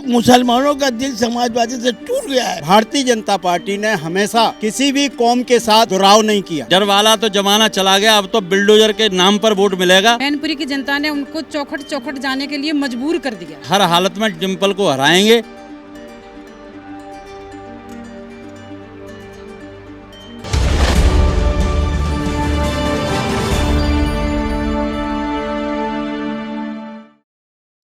मुसलमानों का दिल समाजवादी से टूट गया है। भारतीय जनता पार्टी ने हमेशा किसी भी कौम के साथ दुराव नहीं किया। डर वाला तो जमाना चला गया, अब तो बिल्डोजर के नाम पर वोट मिलेगा। मैनपुरी की जनता ने उनको चौखट जाने के लिए मजबूर कर दिया। हर हालत में डिम्पल को हराएंगे।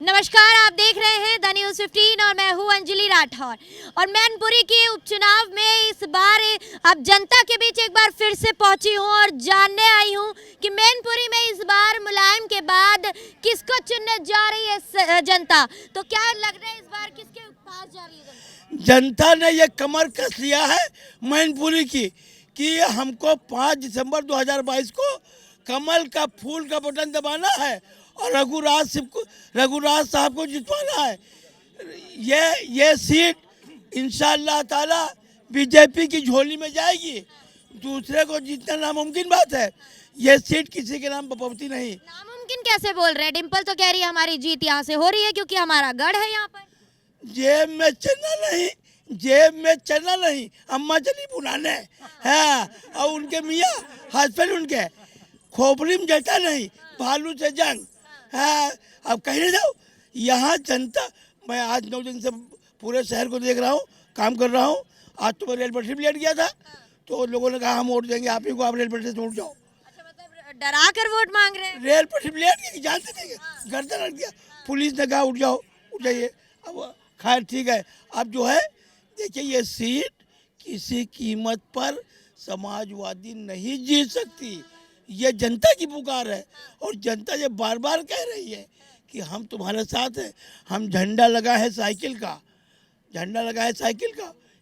नमस्कार, आप देख रहे हैं द न्यूज़ 15 और मैं हूं अंजलि राठौर। और मैनपुरी के उपचुनाव में इस बार अब जनता के बीच एक बार फिर से पहुंची हूं और जानने आई हूं कि मैनपुरी में इस बार मुलायम के बाद किसको चुनने जा रही है जनता। तो क्या लग रहा है इस बार किसके पास जा रही है जनता ने ये कमर कस लिया है मैनपुरी की कि हमको 5 दिसंबर 2022 को कमल का फूल का बटन दबाना है और रघुराज साहब को जितवाना है। ये सीट इंशाअल्लाह ताला बीजेपी की झोली में जाएगी। दूसरे को जीतना नामुमकिन बात है। ये सीट किसी के नाम बपौती नहीं। नामुमकिन कैसे बोल रहे हैं? डिम्पल तो कह रही है हमारी जीत यहाँ से हो रही है क्योंकि हमारा गढ़ है यहाँ पर। जेब में चना नहीं अम्मा चली बुलाने है और उनके मियाँ हस्बैंड उनके खोपड़ी में जटा नहीं भालू से जंग है। अब कहने जाओ यहाँ जनता, मैं आज 9 दिन से पूरे शहर को देख रहा हूँ, काम कर रहा हूँ। आज तो मैं रेल पटरी में लेट गया था तो लोगों ने कहा हम वोट देंगे आप ही को, आप रेल पटरी से उठ जाओ। अच्छा, मतलब डरा कर वोट मांग रहे हैं? रेल पटरी में लेट गया, जानते नहीं गर्दन रख दिया, पुलिस ने कहा उठ जाओ, उठ जाइए। अब खैर ठीक है। अब जो है देखिए ये सीट किसी कीमत पर समाजवादी नहीं जीत सकती। ये जनता की पुकार है और जनता ये बार बार कह रही है कि हम तुम्हारे साथ हैं। हम झंडा लगा है साइकिल का,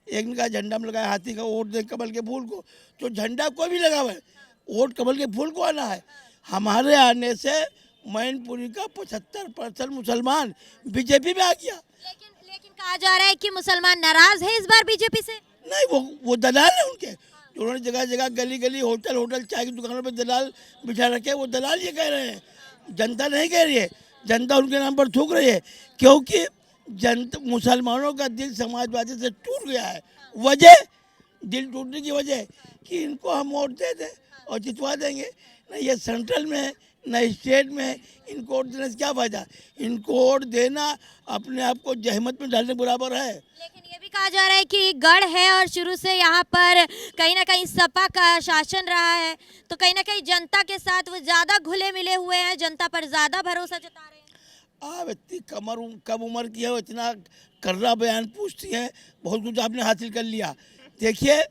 एक ने कहा झंडा में लगा है हाथी का, वोट दे कमल के फूल को। तो झंडा कोई भी लगा हुआ है, वोट कमल के फूल को आना है। हमारे आने से मैनपुरी का 75% मुसलमान बीजेपी में आ गया। लेकिन कहा जा रहा है कि मुसलमान नाराज है इस बार बीजेपी से। नहीं, वो दलाल है उनके, उन्होंने जगह जगह गली होटल चाय की दुकानों पे दलाल बिठा रखे। वो दलाल ये कह रहे हैं, जनता नहीं कह रही है। जनता उनके नाम पर थूक रही है क्योंकि मुसलमानों का दिल समाजवादी से टूट गया है। वजह दिल टूटने की वजह कि इनको हम वोट दे दें और जितवा देंगे। न ये सेंट्रल में न स्टेट में इनको वोट देने से क्या फायदा। इनको वोट देना अपने आप को जहमत में डालने बराबर है। लेकिन ये भी कहा जा रहा है कि गढ़ है और शुरू से यहाँ पर कहीं ना कहीं सपा का शासन रहा है, तो कहीं ना कहीं जनता के साथ वो ज़्यादा घुले मिले हुए हैं, जनता पर ज़्यादा भरोसा जता रहे हैं। आप इतनी कम उम्र की है, इतना कर्रा बयान पूछती हैं, बहुत कुछ आपने हासिल कर लिया। देखिए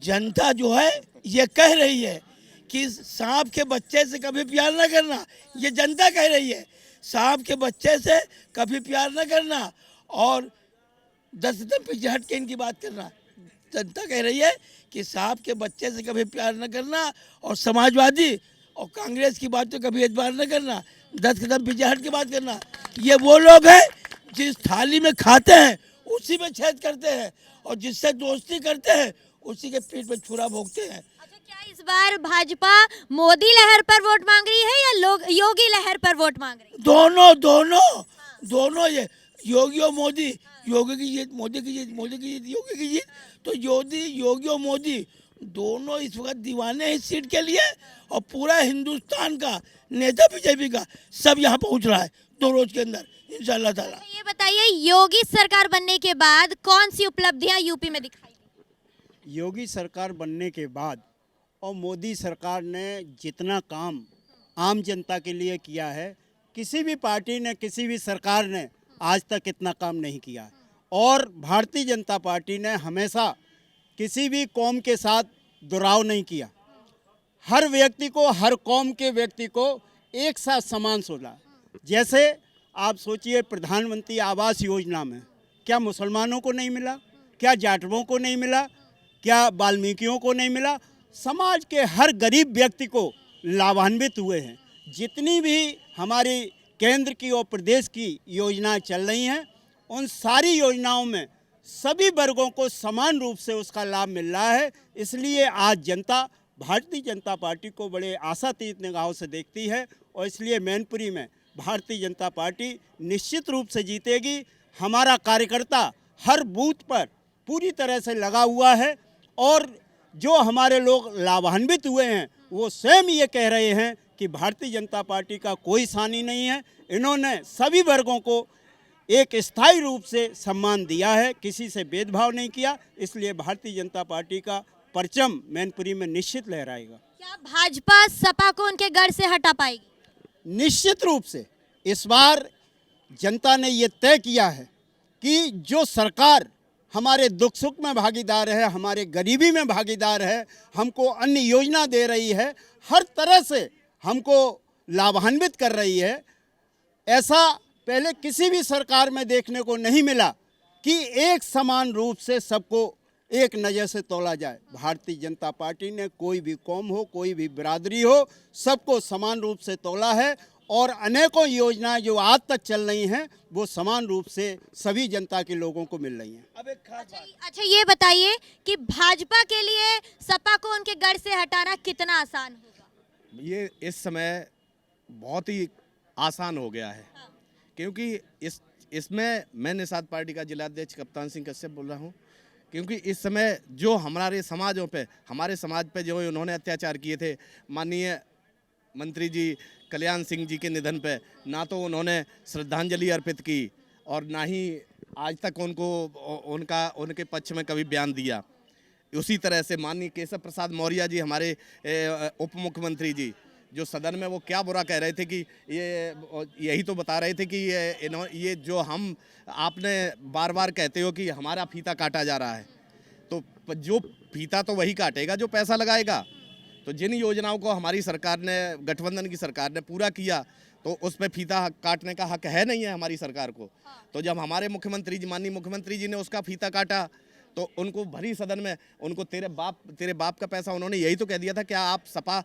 जनता जो है ये कह रही है कि सांप के बच्चे से कभी प्यार न करना। ये जनता कह रही है सांप के बच्चे से कभी प्यार न करना और 10 कदम पीछे हट के इनकी बात करना। जनता कह रही है कि सांप के बच्चे से कभी प्यार न करना और समाजवादी और कांग्रेस की बात तो कभी एतबार न करना, 10 कदम पीछे हट के बात करना। ये वो लोग हैं जिस थाली में खाते हैं उसी में छेद करते हैं और जिससे दोस्ती करते हैं उसी के पीठ पे छुरा भोगते हैं। अच्छा, क्या इस बार भाजपा मोदी लहर पर वोट मांग रही है या लोग योगी लहर पर वोट मांग रही है? दोनों ये योगी और मोदी, योगी की जीत मोदी की जीत, मोदी की जीत योगी की जीत। तो योगी और मोदी दोनों इस वक्त दीवाने हैं इस सीट के लिए और पूरा हिंदुस्तान का नेता बीजेपी का सब यहाँ पहुँच रहा है 2 रोज के अंदर इंशाअल्लाह ताला। ये बताइए योगी सरकार बनने के बाद कौन सी उपलब्धियां यूपी में दिखाई? योगी सरकार बनने के बाद और मोदी सरकार ने जितना काम आम जनता के लिए किया है, किसी भी पार्टी ने, किसी भी सरकार ने आज तक इतना काम नहीं किया है। और भारतीय जनता पार्टी ने हमेशा किसी भी कौम के साथ दुराव नहीं किया। हर व्यक्ति को, हर कौम के व्यक्ति को एक साथ समान सोचा। जैसे आप सोचिए प्रधानमंत्री आवास योजना में क्या मुसलमानों को नहीं मिला, क्या जाटवों को नहीं मिला, क्या वाल्मीकियों को नहीं मिला? समाज के हर गरीब व्यक्ति को लाभान्वित हुए हैं। जितनी भी हमारी केंद्र की और प्रदेश की योजनाएं चल रही हैं, उन सारी योजनाओं में सभी वर्गों को समान रूप से उसका लाभ मिल रहा है। इसलिए आज जनता भारतीय जनता पार्टी को बड़े आशातीत निगाहों से देखती है और इसलिए मैनपुरी में भारतीय जनता पार्टी निश्चित रूप से जीतेगी। हमारा कार्यकर्ता हर बूथ पर पूरी तरह से लगा हुआ है और जो हमारे लोग लाभान्वित हुए हैं वो स्वयं ये कह रहे हैं कि भारतीय जनता पार्टी का कोई सानी नहीं है। इन्होंने सभी वर्गों को एक स्थायी रूप से सम्मान दिया है, किसी से भेदभाव नहीं किया, इसलिए भारतीय जनता पार्टी का परचम मैनपुरी में निश्चित लहराएगा। क्या भाजपा सपा को उनके गढ़ से हटा पाएगी? निश्चित रूप से इस बार जनता ने ये तय किया है कि जो सरकार हमारे दुख सुख में भागीदार है, हमारे गरीबी में भागीदार है, हमको अन्य योजना दे रही है, हर तरह से हमको लाभान्वित कर रही है, ऐसा पहले किसी भी सरकार में देखने को नहीं मिला कि एक समान रूप से सबको एक नज़र से तोला जाए। भारतीय जनता पार्टी ने कोई भी कौम हो, कोई भी बिरादरी हो, सबको समान रूप से तोला है और अनेकों योजनाएं जो आज तक चल रही हैं वो समान रूप से सभी जनता के लोगों को मिल रही हैं। अब एक खास अच्छा ये बताइए कि भाजपा के लिए सपा को उनके गढ़ से हटाना कितना आसान होगा? ये इस समय बहुत ही आसान हो गया है, क्योंकि इसमें मैं निषाद पार्टी का जिलाध्यक्ष कप्तान सिंह कश्यप बोल रहा हूँ। क्योंकि इस समय जो हमारे समाजों पे, हमारे समाज पे जो उन्होंने अत्याचार किए थे, माननीय मंत्री जी कल्याण सिंह जी के निधन पे ना तो उन्होंने श्रद्धांजलि अर्पित की और ना ही आज तक उनके पक्ष में कभी बयान दिया। उसी तरह से माननीय केशव प्रसाद मौर्य जी, हमारे उप मुख्यमंत्री जी, जो सदन में वो क्या बुरा कह रहे थे कि यही तो बता रहे थे कि ये जो आपने बार बार कहते हो कि हमारा फीता काटा जा रहा है, तो जो फीता तो वही काटेगा जो पैसा लगाएगा। तो जिन योजनाओं को हमारी सरकार ने, गठबंधन की सरकार ने पूरा किया, तो उस पर फीता काटने का हक है नहीं है हमारी सरकार को। तो जब हमारे मुख्यमंत्री जी, माननीय मुख्यमंत्री जी ने उसका फीता काटा, तो उनको भरी सदन में उनको तेरे बाप का पैसा, उन्होंने यही तो कह दिया था, क्या आप सपा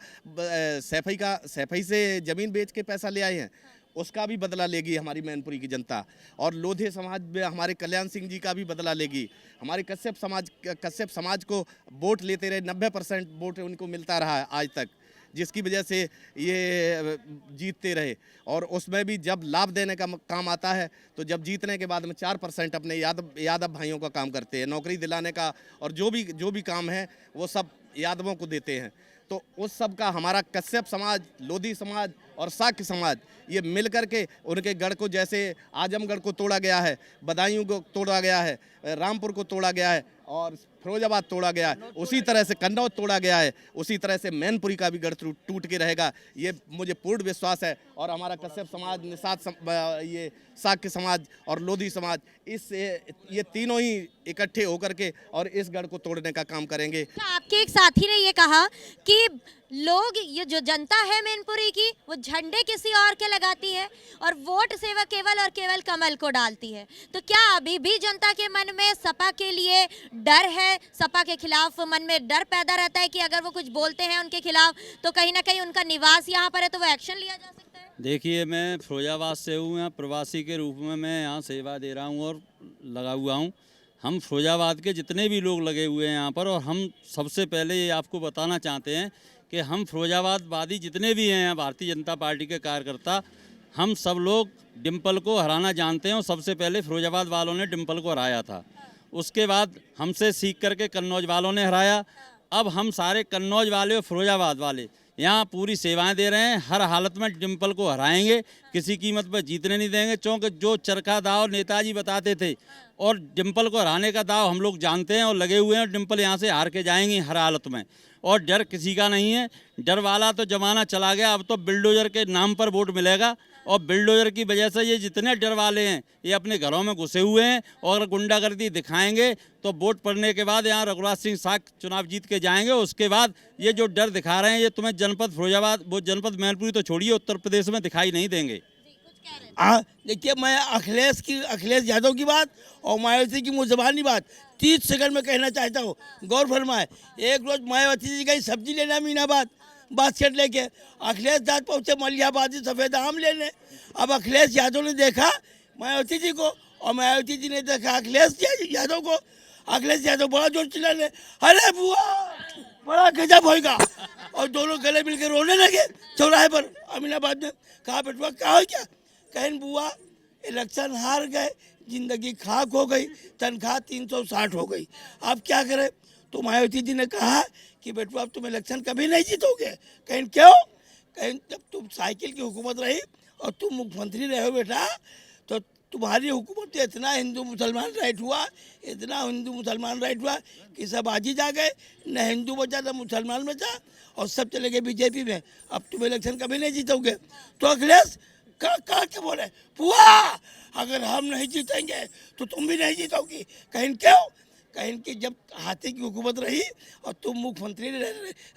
सैफई से ज़मीन बेच के पैसा ले आए हैं? उसका भी बदला लेगी हमारी मैनपुरी की जनता। और लोधी समाज में हमारे कल्याण सिंह जी का भी बदला लेगी। हमारे कश्यप समाज को वोट लेते रहे, 90% वोट उनको मिलता रहा है आज तक, जिसकी वजह से ये जीतते रहे। और उसमें भी जब लाभ देने का काम आता है तो जब जीतने के बाद में 4% अपने यादव भाइयों का काम करते हैं, नौकरी दिलाने का, और जो भी काम है वो सब यादवों को देते हैं। तो उस सब का हमारा कश्यप समाज, लोधी समाज और साक्य समाज ये मिल कर के उनके गढ़ को, जैसे आजमगढ़ को तोड़ा गया है, बदायूं को तोड़ा गया है, रामपुर को तोड़ा गया है और फिरोजाबाद तोड़ा गया है, उसी तरह से कन्नौज तोड़ा गया है, उसी तरह से मैनपुरी का भी गढ़ टूट के रहेगा, ये मुझे पूर्ण विश्वास है। और हमारा कश्यप समाज, ये साक्य समाज और लोधी समाज, ये तीनों ही इकट्ठे होकर के और इस गढ़ को तोड़ने का काम करेंगे। आपके एक साथी ने ये कहा कि लोग, ये जो जनता है मैनपुरी की, वो झंडे किसी और के लगाती है और वोट सेवा केवल और केवल कमल को डालती है। तो क्या अभी भी जनता के मन में सपा के लिए डर है? सपा के खिलाफ मन में डर पैदा रहता है कि अगर वो कुछ बोलते हैं उनके खिलाफ तो कहीं ना कहीं उनका निवास यहाँ पर है तो वो एक्शन लिया जा सकता है? देखिए, मैं फिरोजाबाद से हूँ, यहाँ प्रवासी के रूप में मैं यहाँ सेवा दे रहा हूँ और लगा हुआ हूँ। हम फिरोजाबाद के जितने भी लोग लगे हुए हैं यहाँ पर, और हम सबसे पहले ये आपको बताना चाहते हैं कि हम फिरोजाबाद वादी जितने भी हैं भारतीय जनता पार्टी के कार्यकर्ता, हम सब लोग डिम्पल को हराना जानते हैं। और सबसे पहले फिरोजाबाद वालों ने डिम्पल को हराया था, उसके बाद हमसे सीख करके कन्नौज वालों ने हराया। अब हम सारे कन्नौज वाले और फिरोजाबाद वाले यहाँ पूरी सेवाएं दे रहे हैं, हर हालत में डिम्पल को हराएंगे, किसी कीमत पर जीतने नहीं देंगे। क्योंकि जो चरखा दाव नेताजी बताते थे और डिम्पल को हराने का दाव हम लोग जानते हैं और लगे हुए हैं। डिम्पल यहाँ से हार के जाएंगे हर हालत में, और डर किसी का नहीं है। डर वाला तो ज़माना चला गया, अब तो बिल्डोजर के नाम पर वोट मिलेगा। और बिल्डोजर की वजह से ये जितने डर वाले हैं ये अपने घरों में घुसे हुए हैं, और अगर गुंडागर्दी दिखाएंगे तो वोट पड़ने के बाद यहाँ रघुराज सिंह साक्य चुनाव जीत के जाएंगे। उसके बाद ये जो डर दिखा रहे हैं, ये तुम्हें जनपद फिरोजाबाद, वो जनपद मैनपुरी तो छोड़िए, उत्तर प्रदेश में दिखाई नहीं देंगे। देखिए, मैं अखिलेश यादव की बात और मायावती की मुजबानी बात 30 सेकंड में कहना चाहता हूँ। गौर फरमाए, एक रोज मायावती जी गई सब्जी लेना मीनाबाद बास्केट लेके, अखिलेश दाद पहुँचे मलियाबादी सफ़ेद आम लेने। अब अखिलेश यादव ने देखा मायावती जी को और मायावती जी ने देखा अखिलेश यादव को। अखिलेश यादव बड़ा जोर चिल्लाने, अरे बुआ बड़ा गजब होएगा, और दोनों गले मिलकर रोने लगे चौराहे पर अमीनाबाद में। कहा बेटुआ क्या हो, क्या कहें बुआ इलेक्शन हार गए, जिंदगी खाक हो गई, तनख्वाह 360 हो गई। अब क्या करें? तो मायावती जी ने कहा कि बेटू अब तुम इलेक्शन कभी नहीं जीतोगे। कहीं क्यों? कहीं जब तुम साइकिल की हुकूमत रही और तुम मुख्यमंत्री रहे हो बेटा, तो तुम्हारी हुकूमत में इतना हिंदू मुसलमान राइट हुआ, इतना हिंदू मुसलमान राइट हुआ कि सब आज ही जा गए, न हिंदू बचा न मुसलमान बचा, और सब चले गए बीजेपी में। अब तुम इलेक्शन कभी नहीं जीतोगे। तो अखिलेश कहा के बोले, पुआ अगर हम नहीं जीतेंगे तो तुम भी नहीं जीतोगी। कहीं क्यों? कहीं कि जब हाथी की हुकूमत रही और तुम मुख्यमंत्री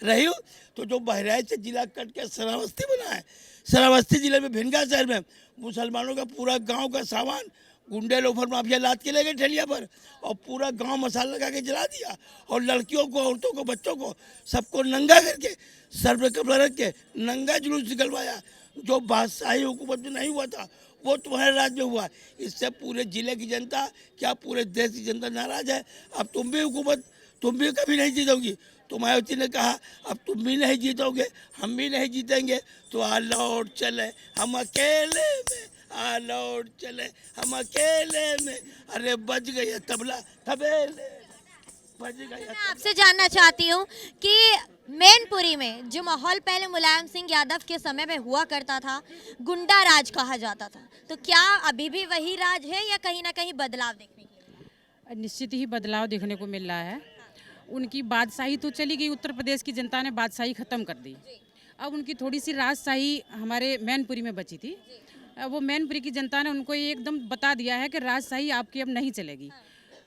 रही हो, तो जो बहराइच से जिला कट के श्रावस्ती बना है, श्रावस्ती जिले में भिनगा शहर में मुसलमानों का पूरा गांव का सामान गुंडे लोफर माफिया लाद के ले गए ठेलिया पर, और पूरा गांव मसाला लगा के जला दिया, और लड़कियों को, औरतों को, बच्चों को सबको नंगा करके सर पे कपड़ा रख के नंगा जुलूस निकलवाया। जो बादशाही हुकूमत में नहीं हुआ था वो तुम्हारे राज्य में हुआ। इससे पूरे जिले की जनता, क्या पूरे देश की जनता नाराज है। अब तुम भी हुकूमत, तुम भी कभी नहीं जीतोगी। तो मायावती ने कहा अब तुम भी नहीं जीतोगे, हम भी नहीं जीतेंगे, तो आ लौट चले हम अकेले में, आ लौट चले हम अकेले में, अरे बज गए तबला तबेले, बज गए। मैं आपसे जानना चाहती हूँ कि मैनपुरी में जो माहौल पहले मुलायम सिंह यादव के समय में हुआ करता था, गुंडा राज कहा जाता था, तो क्या अभी भी वही राज है या कहीं ना कहीं बदलाव देखने को? निश्चित ही बदलाव देखने को मिल रहा है। उनकी बादशाही तो चली गई, उत्तर प्रदेश की जनता ने बादशाही ख़त्म कर दी। अब उनकी थोड़ी सी राजशाही हमारे मैनपुरी में बची थी। वो मैनपुरी की जनता ने उनको ये एकदम बता दिया है कि राजशाही आपकी अब नहीं चलेगी।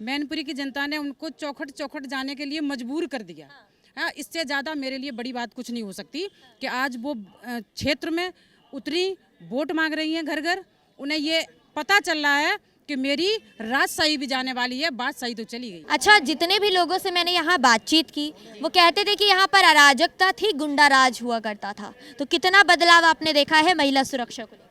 मैनपुरी की जनता ने उनको चौखट चौखट जाने के लिए मजबूर कर दिया। हाँ, इससे ज़्यादा मेरे लिए बड़ी बात कुछ नहीं हो सकती कि आज वो क्षेत्र में उतरी, वोट मांग रही हैं घर घर। उन्हें ये पता चल रहा है कि मेरी राजशाही भी जाने वाली है, बादशाही तो चली गई। अच्छा, जितने भी लोगों से मैंने यहाँ बातचीत की वो कहते थे कि यहाँ पर अराजकता थी, गुंडा राज हुआ करता था। तो कितना बदलाव आपने देखा है महिला सुरक्षा को लेकर?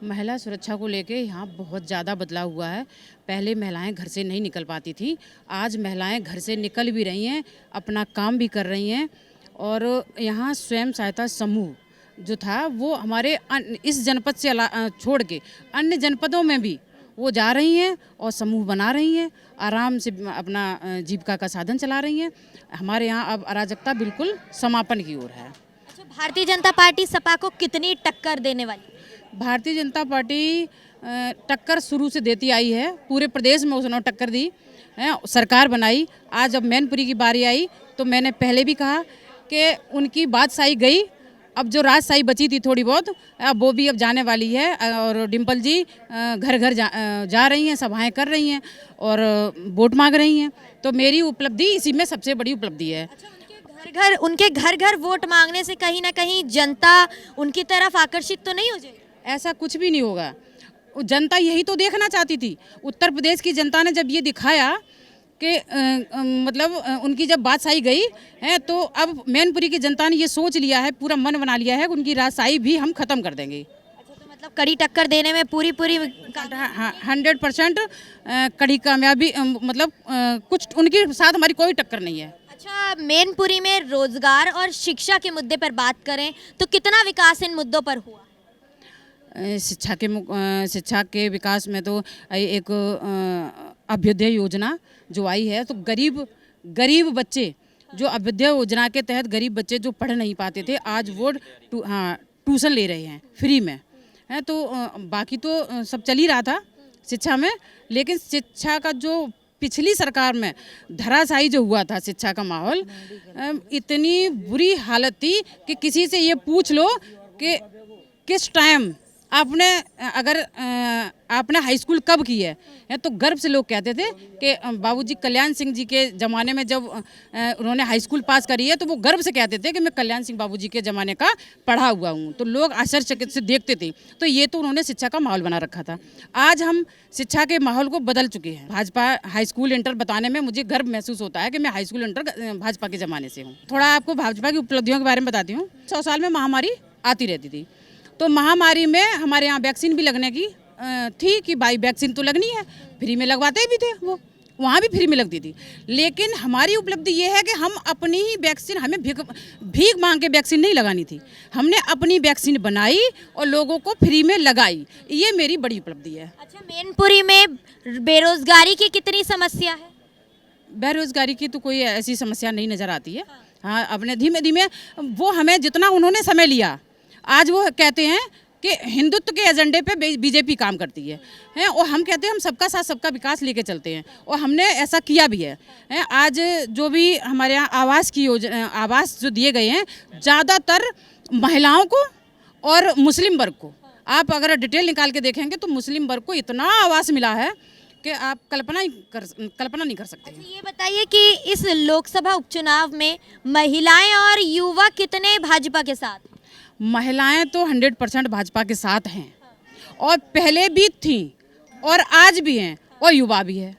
महिला सुरक्षा को लेके यहाँ बहुत ज़्यादा बदलाव हुआ है। पहले महिलाएं घर से नहीं निकल पाती थी, आज महिलाएं घर से निकल भी रही हैं, अपना काम भी कर रही हैं। और यहाँ स्वयं सहायता समूह जो था वो हमारे इस जनपद से छोड़ के अन्य जनपदों में भी वो जा रही हैं और समूह बना रही हैं, आराम से अपना जीविका का साधन चला रही हैं। हमारे यहाँ अब अराजकता बिल्कुल समापन की ओर है। अच्छा, भारतीय जनता पार्टी सपा को कितनी टक्कर देने वाली? भारतीय जनता पार्टी टक्कर शुरू से देती आई है, पूरे प्रदेश में उसने टक्कर दी है, सरकार बनाई। आज जब मैनपुरी की बारी आई तो मैंने पहले भी कहा कि उनकी बादशाही गई, अब जो राजशाही बची थी थोड़ी बहुत, अब वो भी अब जाने वाली है। और डिम्पल जी घर घर जा रही हैं, सभाएं कर रही हैं और वोट मांग रही हैं। तो मेरी उपलब्धि इसी में सबसे बड़ी उपलब्धि है। अच्छा, उनके घर घर वोट मांगने से कहीं ना कहीं जनता उनकी तरफ आकर्षित तो नहीं हो जाएगी? ऐसा कुछ भी नहीं होगा। जनता यही तो देखना चाहती थी। उत्तर प्रदेश की जनता ने जब ये दिखाया कि मतलब उनकी जब बादशाही गई है, तो अब मैनपुरी की जनता ने ये सोच लिया है, पूरा मन बना लिया है कि उनकी राजशाही भी हम ख़त्म कर देंगे। अच्छा, तो मतलब कड़ी टक्कर देने में पूरी 100% कड़ी कामयाबी, मतलब कुछ उनके साथ हमारी कोई टक्कर नहीं है। अच्छा, मैनपुरी में रोजगार और शिक्षा के मुद्दे पर बात करें तो कितना विकास इन मुद्दों पर हुआ? शिक्षा के विकास में तो एक अभ्युदय योजना जो आई है, तो गरीब बच्चे जो अभ्युदय योजना के तहत गरीब बच्चे जो पढ़ नहीं पाते थे, आज वो ट्यूशन ले रहे हैं फ्री में है। तो बाकी तो सब चल ही रहा था शिक्षा में, लेकिन शिक्षा का जो पिछली सरकार में धराशायी जो हुआ था शिक्षा का माहौल, इतनी बुरी हालत थी कि किसी से ये पूछ लो कि किस टाइम आपने हाई स्कूल कब की है, तो गर्व से लोग कहते थे कि बाबूजी कल्याण सिंह जी के ज़माने में जब उन्होंने हाई स्कूल पास करी है, तो वो गर्व से कहते थे कि मैं कल्याण सिंह बाबूजी के ज़माने का पढ़ा हुआ हूँ। तो लोग आश्चर्यचकित से देखते थे। तो ये तो उन्होंने शिक्षा का माहौल बना रखा था। आज हम शिक्षा के माहौल को बदल चुके हैं। भाजपा हाई स्कूल इंटर बताने में मुझे गर्व महसूस होता है कि मैं हाई स्कूल इंटर भाजपा के ज़माने से हूँ। थोड़ा आपको भाजपा की उपलब्धियों के बारे में बताती हूँ। 100 साल में महामारी आती रहती थी, तो महामारी में हमारे यहाँ वैक्सीन भी लगने की थी कि भाई वैक्सीन तो लगनी है, फ्री में लगवाते भी थे वो। वहाँ भी फ्री में लगती थी। लेकिन हमारी उपलब्धि ये है कि हम अपनी ही वैक्सीन, हमें भीख मांग के वैक्सीन नहीं लगानी थी, हमने अपनी वैक्सीन बनाई और लोगों को फ्री में लगाई। ये मेरी बड़ी उपलब्धि है। अच्छा, मैनपुरी में बेरोजगारी की कितनी समस्या है? बेरोजगारी की तो कोई ऐसी समस्या नहीं नज़र आती है। हाँ, अपने धीमे धीमे वो हमें जितना उन्होंने समय लिया, आज वो कहते हैं कि हिंदुत्व के एजेंडे पे बीजेपी काम करती है और हम कहते हैं हम सबका साथ सबका विकास लेके चलते हैं और हमने ऐसा किया भी है। आज जो भी हमारे यहाँ आवास की योजना, आवास जो दिए गए हैं, ज़्यादातर महिलाओं को और मुस्लिम वर्ग को, आप अगर डिटेल निकाल के देखेंगे तो मुस्लिम वर्ग को इतना आवास मिला है कि आप कल्पना नहीं कर सकते। अच्छा, ये बताइए कि इस लोकसभा उपचुनाव में महिलाएं और युवा कितने भाजपा के साथ? महिलाएं तो 100% भाजपा के साथ हैं और पहले भी थी और आज भी हैं और युवा भी है।